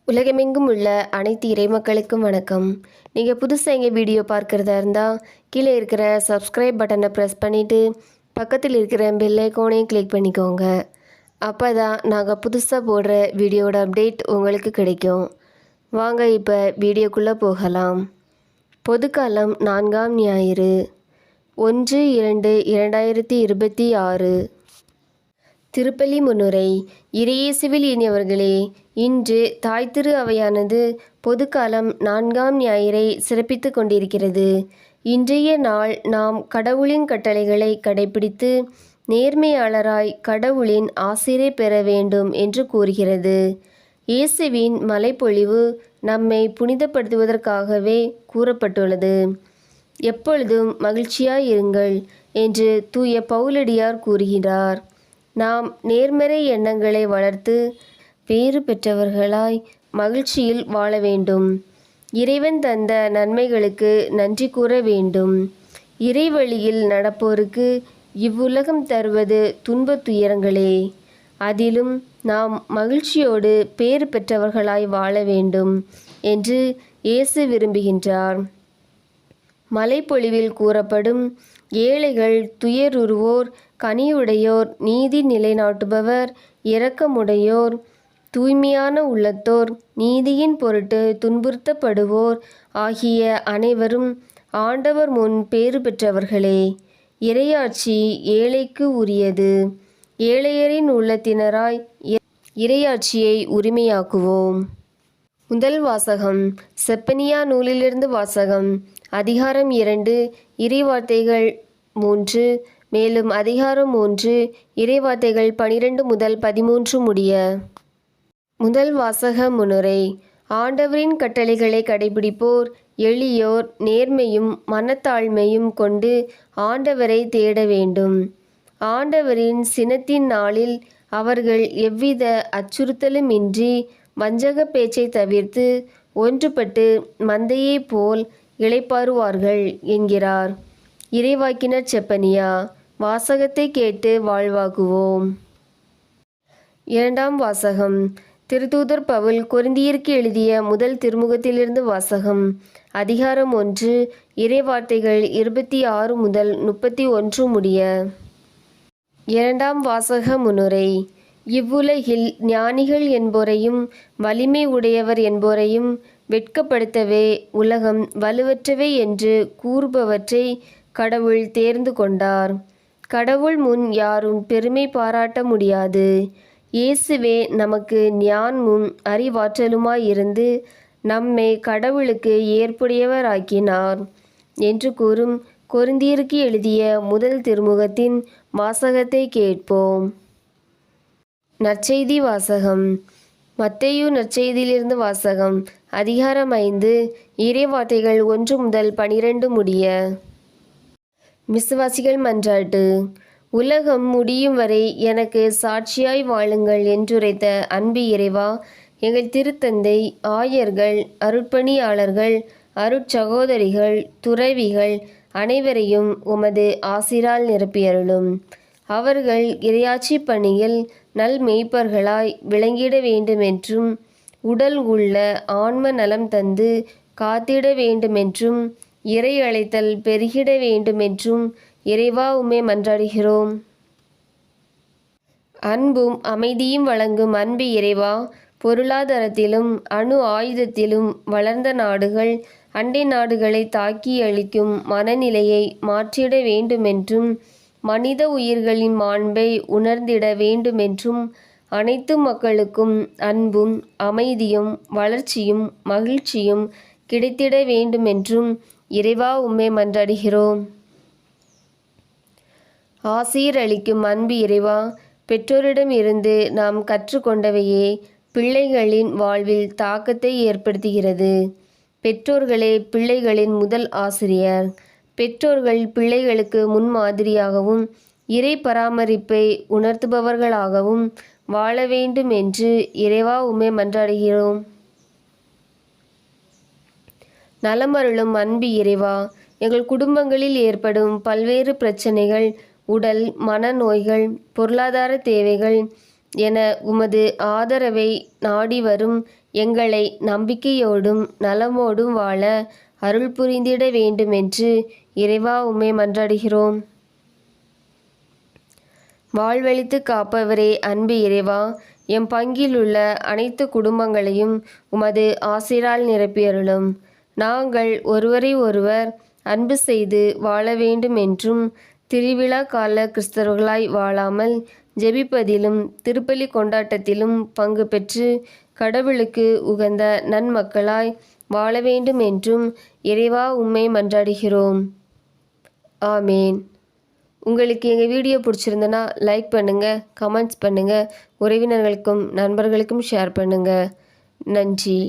உலகமெங்கும் உள்ள அனைத்து இறைமக்களுக்கும் வணக்கம். நீங்கள் புதுசாக எங்கள் வீடியோ பார்க்குறதா இருந்தால் கீழே இருக்கிற சப்ஸ்கிரைப் பட்டனை ப்ரெஸ் பண்ணிவிட்டு பக்கத்தில் இருக்கிற பெல் ஐக்கானையும் கிளிக் பண்ணிக்கோங்க. அப்போ தான் நாங்கள் புதுசாக போடுற வீடியோட அப்டேட் உங்களுக்கு கிடைக்கும். வாங்க இப்போ வீடியோக்குள்ளே போகலாம். பொதுக்காலம் 4ஆம் ஞாயிறு 1-2-2026. திருப்பலி முன்னுரை. இறையேசுவில் இனியவர்களே, இன்று தாய் திரு அவையானது பொதுக்காலம் 4ஆம் ஞாயிறை சிறப்பித்து கொண்டிருக்கிறது. இன்றைய நாள் நாம் கடவுளின் கட்டளைகளை கடைபிடித்து நேர்மையாளராய் கடவுளின் ஆசிரை பெற வேண்டும் என்று கூறுகிறது. இயேசுவின் மலைப்பொழிவு நம்மை புனிதப்படுத்துவதற்காகவே கூறப்பட்டுள்ளது. எப்பொழுதும் மகிழ்ச்சியாயிருங்கள் என்று தூய பவுலடியார் கூறுகிறார். நாம் நேர்மறை எண்ணங்களை வளர்த்து பேறு பெற்றவர்களாய் மகிழ்ச்சியில் வாழ வேண்டும். இறைவன் தந்த நன்மைகளுக்கு நன்றி கூற வேண்டும். இறைவழியில் நடப்போருக்கு இவ்வுலகம் தருவது துன்பத் துயரங்களே. அதிலும் நாம் மகிழ்ச்சியோடு பேறு பெற்றவர்களாய் வாழ வேண்டும் என்று இயேசு விரும்புகின்றார். மலைப்பொழிவில் கூறப்படும் ஏழைகள், துயருறுவோர், கனியுடையோர், நீதி நிலைநாட்டுபவர், இரக்கமுடையோர், தூய்மையான உள்ளத்தோர், நீதியின் பொருட்டு துன்புறுத்தப்படுவோர் ஆகிய அனைவரும் ஆண்டவர் முன் பேறு பெற்றவர்களே. இறையாட்சி ஏழைக்கு உரியது. ஏழையரின் உள்ளத்தினராய் இறையாட்சியை உரிமையாக்குவோம். முதல் வாசகம். செப்பனியா நூலிலிருந்து வாசகம். அதிகாரம் 2 இறைவார்த்தைகள் 3, மேலும் அதிகாரம் 3 இறைவார்த்தைகள் 12 முதல் 13 முடிய. முதல் வாசக முன்னுரை. ஆண்டவரின் கட்டளைகளை கடைபிடிப்போர் எளியோர், நேர்மையும் மனத்தாழ்மையும் கொண்டு ஆண்டவரை தேட வேண்டும். ஆண்டவரின் சினத்தின் நாளில் அவர்கள் எவ்வித அச்சுறுத்தலுமின்றி வஞ்சக பேச்சை தவிர்த்து ஒன்றுபட்டு மந்தையைப் போல் இளைப்பாறுவார்கள் என்கிறார் இறைவாக்கினர் செப்பனியா. வாசகத்தை கேட்டு வாழ்வாக்குவோம். இரண்டாம் வாசகம். திருத்தூதர் பவுல் கொரிந்தியருக்கு எழுதிய முதல் திருமுகத்திலிருந்து வாசகம். அதிகாரம் 1 இறைவார்த்தைகள் 26 முதல் 31 முடிய. இரண்டாம் வாசக முன்னுரை. இவ்வுலகில் ஞானிகள் என்போரையும் வலிமை உடையவர் என்போரையும் வெட்கப்படுத்தவே உலகம் வலுவற்றவை என்று கூறுபவற்றை கடவுள் தேர்ந்து கொண்டார். கடவுள் முன் யாரும் பெருமை பாராட்ட முடியாது. இயேசுவே நமக்கு ஞானமும் அறிவாற்றலுமாயிருந்து நம்மை கடவுளுக்கு ஏற்புடையவராக்கினார் என்று கூறும் கொரிந்தியருக்கு எழுதிய முதல் திருமுகத்தின் வாசகத்தை கேட்போம். நற்செய்தி வாசகம். மத்தேயு நற்செய்தியிலிருந்து வாசகம். அதிகாரம் 5 இறைவார்த்தைகள் 1 முதல் 12 முடிய. விசுவாசிகள் மன்றாட்டு. உலகம் முடியும் வரை எனக்கு சாட்சியாய் வாழுங்கள் என்றுரைத்த அன்பு இறைவா, எங்கள் திருத்தந்தை, ஆயர்கள், அருட்பணியாளர்கள், அருட்சகோதரிகள், துறவிகள் அனைவரையும் உமது ஆசிரால் நிரப்பியருளும். அவர்கள் இறையாட்சி பணியில் நல் மெய்ப்பர்களாய் விளங்கிட வேண்டுமென்றும் உடல் உள்ள ஆன்ம நலம் தந்து காத்திட வேண்டுமென்றும் இறை அழைத்தல் பெருகிட வேண்டுமென்றும் இறைவா உம்மை மன்றாடுகிறோம். அன்பும் அமைதியும் வழங்கும் அன்பு இறைவா, பொருளாதாரத்திலும் அணு ஆயுதத்திலும் வளர்ந்த நாடுகள் அண்டை நாடுகளை தாக்கி அழிக்கும் மனநிலையை மாற்றிட வேண்டுமென்றும் மனித உயிர்களின் மாண்பை உணர்ந்திட வேண்டுமென்றும் அனைத்து மக்களுக்கும் அன்பும் அமைதியும் வளர்ச்சியும் மகிழ்ச்சியும் கிடைத்திட வேண்டுமென்றும் இறைவா உம்மை மன்றாடுகிறோம். ஆசீர் அளிக்கும் அன்பு இறைவா, பெற்றோரிடம் இருந்து நாம் கற்றுக்கொண்டவையே பிள்ளைகளின் வாழ்வில் தாக்கத்தை ஏற்படுத்துகிறது. பெற்றோர்களே பிள்ளைகளின் முதல் ஆசிரியர். பெற்றோர்கள் பிள்ளைகளுக்கு முன்மாதிரியாகவும் இறை பராமரிப்பை உணர்த்துபவர்களாகவும் வாழ வேண்டும் என்று இறைவா உம்மை மன்றாடுகிறோம். நலமருளும் அன்பு இறைவா, எங்கள் குடும்பங்களில் ஏற்படும் பல்வேறு பிரச்சனைகள், உடல் மனநோய்கள், பொருளாதார தேவைகள் என உமது ஆதரவை நாடி வரும் எங்களை நம்பிக்கையோடும் நலமோடும் வாழ அருள் புரிந்திட வேண்டுமென்று இறைவா உம்மை மன்றாடுகிறோம். வாழ்வழித்து காப்பவரே, அன்பு இறைவா, எம் பங்கில் உள்ள அனைத்து குடும்பங்களையும் உமது ஆசிரால் நிரப்பியருளும். நாங்கள் ஒருவரை ஒருவர் அன்பு செய்து வாழ வேண்டும் என்றும், திருவிழா கால கிறிஸ்தவர்களாய் வாழாமல் ஜெபிப்பதிலும் திருப்பலி கொண்டாட்டத்திலும் பங்கு பெற்று கடவுளுக்கு உகந்த நன்மக்களாய் வாழ வேண்டும் என்றும் இறைவா உம்மை மன்றாடுகிறோம். ஆமேன். உங்களுக்கு எங்கள் வீடியோ பிடிச்சிருந்தனா லைக் பண்ணுங்கள், கமெண்ட்ஸ் பண்ணுங்கள், உறவினர்களுக்கும் நண்பர்களுக்கும் ஷேர் பண்ணுங்கள். நன்றி.